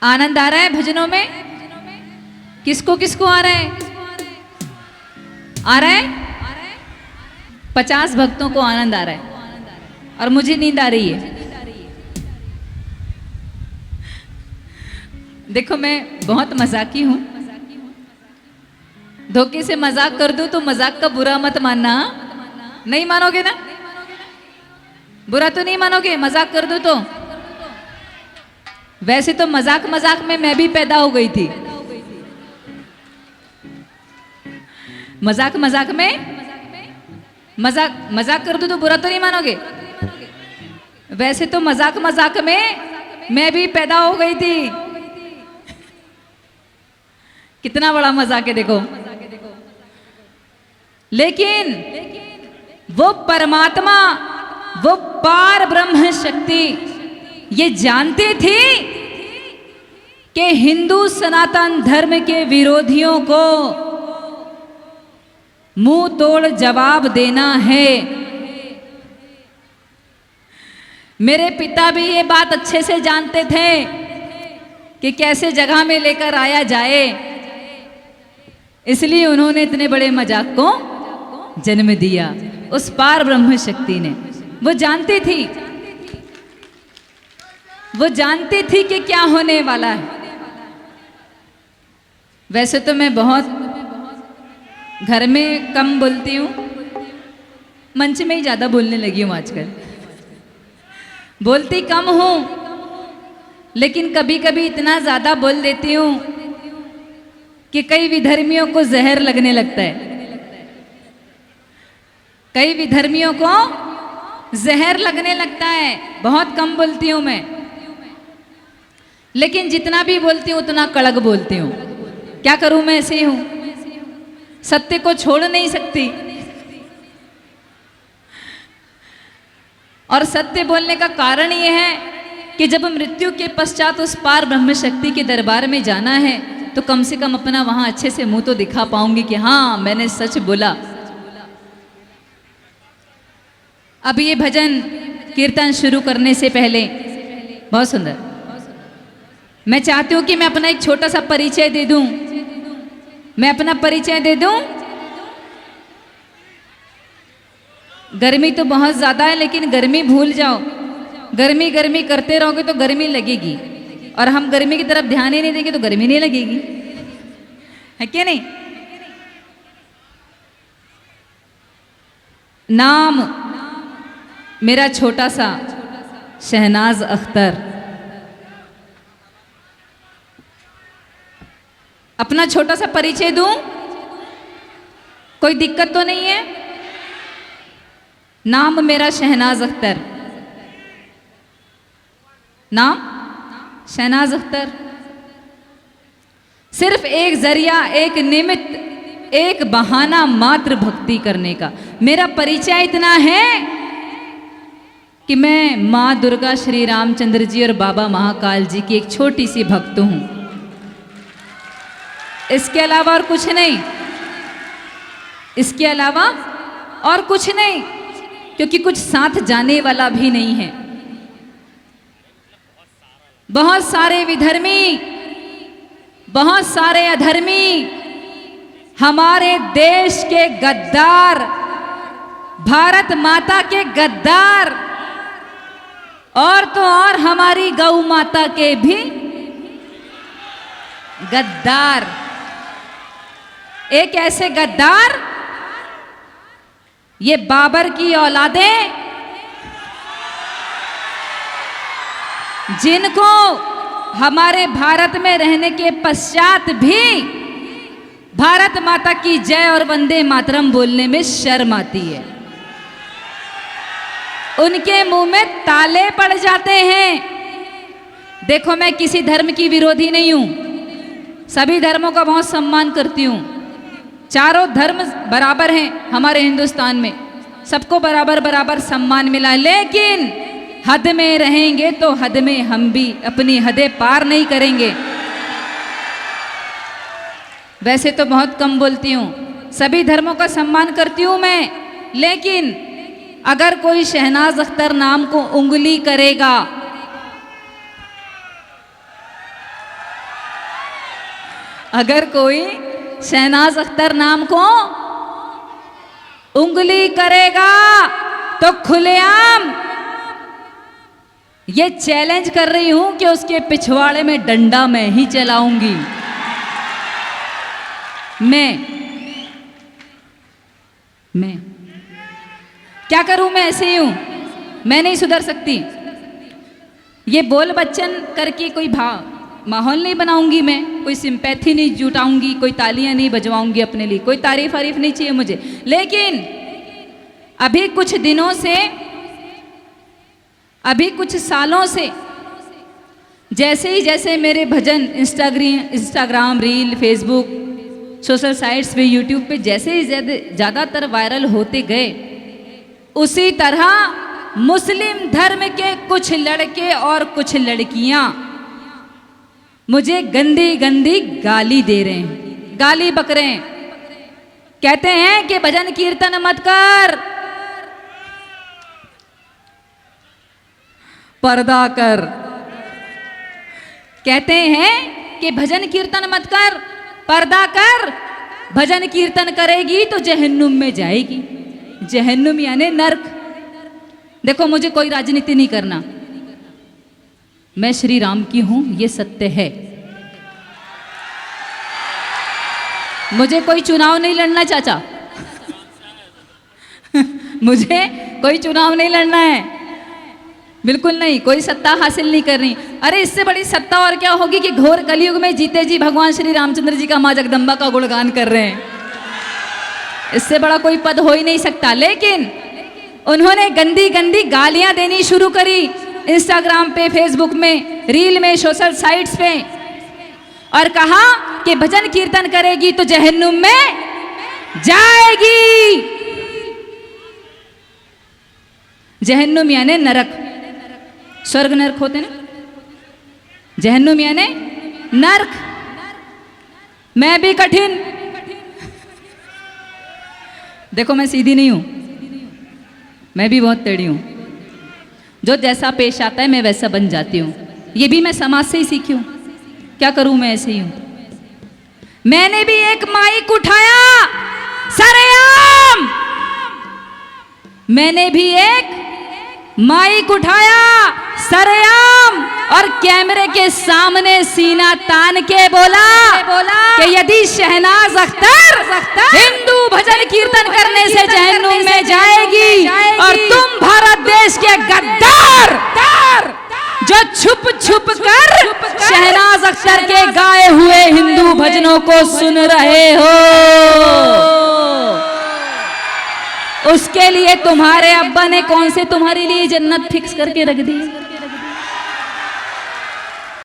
आनंद आ रहा है भजनों में? किसको किसको आ रहा है? आ रहा है? 50 भक्तों को आनंद आ रहा है और मुझे नींद आ रही है। देखो मैं बहुत मजाकी हूं, धोखे से मजाक कर दूं तो मजाक का बुरा मत मानना। नहीं मानोगे ना? बुरा तो नहीं मानोगे मजाक कर दूं तो? वैसे तो मजाक मजाक में मैं भी पैदा हो गई थी। मजाक मजाक में मजाक कर दूं तो बुरा तो नहीं मानोगे? वैसे तो मजाक मजाक में मैं भी पैदा हो गई थी। कितना बड़ा मजाक है देखो। लेकिन वो परमात्मा, वो पार ब्रह्म शक्ति ये जानते थे कि हिंदू सनातन धर्म के विरोधियों को मुंह तोड़ जवाब देना है। मेरे पिता भी ये बात अच्छे से जानते थे कि कैसे जगह में लेकर आया जाए, इसलिए उन्होंने इतने बड़े मजाक को जन्म दिया। उस पार ब्रह्म शक्ति ने, वो जानती थी, वो जानती थी कि क्या होने वाला है। वैसे तो मैं बहुत घर में कम बोलती हूँ, मंच में ही ज्यादा बोलने लगी हूँ आजकल। बोलती कम हूँ लेकिन कभी कभी इतना ज्यादा बोल देती हूँ कि कई विधर्मियों को जहर लगने लगता है। कई विधर्मियों को जहर लगने लगता है। बहुत कम बोलती हूं मैं, लेकिन जितना भी बोलती हूं उतना कड़क बोलती हूं। क्या करूं, मैं ऐसे ही हूं, सत्य को छोड़ नहीं सकती। और सत्य बोलने का कारण यह है कि जब मृत्यु के पश्चात उस पार ब्रह्म शक्ति के दरबार में जाना है तो कम से कम अपना वहां अच्छे से मुंह तो दिखा पाऊंगी कि हाँ मैंने सच बोला। अब ये भजन कीर्तन शुरू करने से पहले बहुत सुंदर, मैं चाहती हूं कि मैं अपना एक छोटा सा परिचय दे दूं। मैं अपना परिचय दे दूं। गर्मी तो बहुत ज्यादा है लेकिन गर्मी भूल जाओ। गर्मी गर्मी करते रहोगे तो गर्मी लगेगी, और हम गर्मी की तरफ ध्यान ही नहीं देंगे तो गर्मी नहीं लगेगी, है क्या नहीं? नाम मेरा छोटा सा शहनाज अख्तर। अपना छोटा सा परिचय दूं, कोई दिक्कत तो नहीं है? नाम मेरा शहनाज अख्तर। नाम शहनाज अख्तर। सिर्फ एक जरिया, एक निमित्त, एक बहाना मात्र भक्ति करने का। मेरा परिचय इतना है कि मैं माँ दुर्गा, श्री रामचंद्र जी और बाबा महाकाल जी की एक छोटी सी भक्त हूं। इसके अलावा और कुछ नहीं, इसके अलावा और कुछ नहीं, क्योंकि कुछ साथ जाने वाला भी नहीं है। बहुत सारे विधर्मी, बहुत सारे अधर्मी, हमारे देश के गद्दार, भारत माता के गद्दार, और तो और हमारी गौ माता के भी गद्दार। एक ऐसे गद्दार, ये बाबर की औलादें, जिनको हमारे भारत में रहने के पश्चात भी भारत माता की जय और वंदे मातरम बोलने में शर्म आती है। उनके मुंह में ताले पड़ जाते हैं। देखो मैं किसी धर्म की विरोधी नहीं हूं, सभी धर्मों का बहुत सम्मान करती हूं। चारों धर्म बराबर हैं हमारे हिंदुस्तान में, सबको बराबर बराबर सम्मान मिला। लेकिन हद में रहेंगे तो हद में हम भी अपनी हदें पार नहीं करेंगे। वैसे तो बहुत कम बोलती हूँ, सभी धर्मों का सम्मान करती हूँ मैं, लेकिन अगर कोई शहनाज अख्तर नाम को उंगली करेगा अगर कोई शहनाज अख्तर नाम को उंगली करेगा तो खुलेआम ये चैलेंज कर रही हूं कि उसके पिछवाड़े में डंडा मैं ही चलाऊंगी। मैं क्या करूं? मैं ऐसे ही हूं, मैं नहीं सुधर सकती। ये बोल बच्चन करके कोई माहौल नहीं बनाऊंगी, मैं कोई सिंपैथी नहीं जुटाऊंगी, कोई तालियां नहीं बजवाऊंगी अपने लिए, कोई तारीफ आरीफ नहीं चाहिए मुझे। लेकिन अभी कुछ दिनों से, अभी कुछ सालों से जैसे मेरे भजन Instagram reel, Facebook, social sites पे, यूट्यूब पे जैसे ही ज़्यादातर वायरल होते गए, उसी तरह मुस्लिम धर्म के कुछ लड़के और कुछ लड़कियां मुझे गंदी गंदी गाली दे रहे हैं, गाली बक रहे हैं। कहते हैं कि भजन कीर्तन मत कर, पर्दा कर। कहते हैं कि भजन कीर्तन मत कर, पर्दा कर। भजन कीर्तन करेगी तो जहन्नुम में जाएगी। जहन्नुम यानी नर्क। देखो, मुझे कोई राजनीति नहीं करना, मैं श्री राम की हूं, ये सत्य है। मुझे कोई चुनाव नहीं लड़ना चाचा मुझे कोई चुनाव नहीं लड़ना है, बिल्कुल नहीं। कोई सत्ता हासिल नहीं करनी। अरे इससे बड़ी सत्ता और क्या होगी कि घोर कलयुग में जीते जी भगवान श्री रामचंद्र जी का मां जगदम्बा का गुणगान कर रहे हैं। इससे बड़ा कोई पद हो ही नहीं सकता। लेकिन उन्होंने गंदी गंदी गालियां देनी शुरू करी इंस्टाग्राम पे, फेसबुक में, रील में, सोशल साइट्स पे, और कहा कि भजन कीर्तन करेगी तो जहन्नुम में जाएगी। जहन्नुम यानी नरक, स्वर्ग नरक होते ना, जहन्नुम यानी नरक। मैं भी कठिन, देखो मैं सीधी नहीं हूं, मैं भी बहुत टेढ़ी हूं। जो जैसा पेश आता है मैं वैसा बन जाती हूं। ये भी मैं समाज से ही सीखी हूं। क्या करूं, मैं ऐसे ही हूं। मैंने भी एक माइक उठाया सरेआम, मैंने भी एक माइक उठाया सरेआम और कैमरे के सामने सीना तान के बोला कि यदि शहनाज अख्तर हिंदू भजन कीर्तन करने से जहन्नुम में जाएगी और तुम भारत देश के गद्दार जो छुप छुप कर शहनाज अख्तर के गाए हुए हिंदू भजनों को सुन रहे हो, उसके लिए तुम्हारे अब्बा ने कौन से तुम्हारे लिए जन्नत फिक्स करके रख दी।